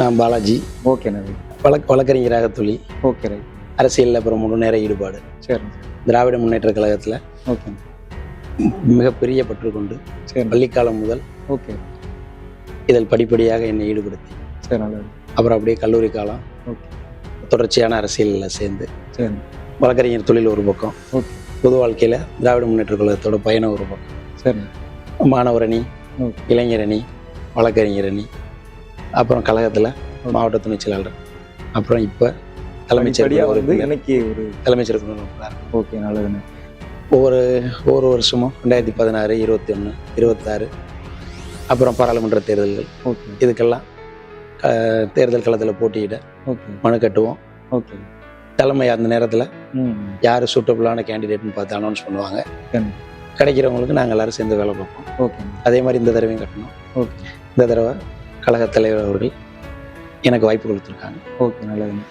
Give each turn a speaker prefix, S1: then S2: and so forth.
S1: நான் பாலாஜி.
S2: ஓகேண்ணா.
S1: வழக்கறிஞராக தொழில்.
S2: Okay right.
S1: அரசியலில் அப்புறம் முழு நேர ஈடுபாடு.
S2: சரி.
S1: திராவிட முன்னேற்ற கழகத்தில்
S2: ஓகே.
S1: மிகப்பெரிய பற்று கொண்டு
S2: சரி.
S1: பள்ளிக்காலம் முதல்
S2: ஓகே.
S1: இதில் படிப்படியாக என்னை ஈடுபடுத்தி
S2: சரி நல்லது.
S1: அப்புறம் அப்படியே கல்லூரி காலம்
S2: ஓகே.
S1: தொடர்ச்சியான அரசியலில் சேர்ந்து
S2: சரி.
S1: வழக்கறிஞர் தொழில் ஒரு பக்கம்,
S2: ஓகே.
S1: பொது வாழ்க்கையில் திராவிட முன்னேற்ற கழகத்தோட பயணம் ஒரு பக்கம்,
S2: சரி.
S1: மாணவர் அணி,
S2: ஓகே.
S1: இளைஞர் அணி, வழக்கறிஞர் அணி, அப்புறம் கழகத்தில் மாவட்ட துணைச் செயலாளர், அப்புறம் இப்போ தலைமைச் செயலாளர்
S2: வந்து இன்னைக்கு ஒரு
S1: தலைமைச் செயலாளர்.
S2: ஓகே நல்லதுண்ணே.
S1: ஒவ்வொரு வருஷமும் 2016, 21, 26 அப்புறம் பாராளுமன்ற தேர்தல்கள்,
S2: ஓகே.
S1: இதுக்கெல்லாம் தேர்தல் களத்தில் போட்டியிட
S2: ஓகே.
S1: மனு கட்டுவோம்.
S2: ஓகே.
S1: தலைமை அந்த நேரத்தில்
S2: ம்.
S1: யார் சூட்டபுளான கேண்டிடேட்னு பார்த்து அனௌன்ஸ் பண்ணுவாங்க.
S2: சரி.
S1: கிடைக்கிறவங்களுக்கு நாங்கள் எல்லாரும் சேர்ந்து வேலை பார்ப்போம்.
S2: ஓகே.
S1: அதே மாதிரி இந்த தடவையும் கட்டணும்.
S2: ஓகே.
S1: இந்த தடவை கழகத் தலைவர் அவர்கள் எனக்கு வாய்ப்பு கொடுத்துருக்காங்க.
S2: ஓகே நல்லதுண்ணே.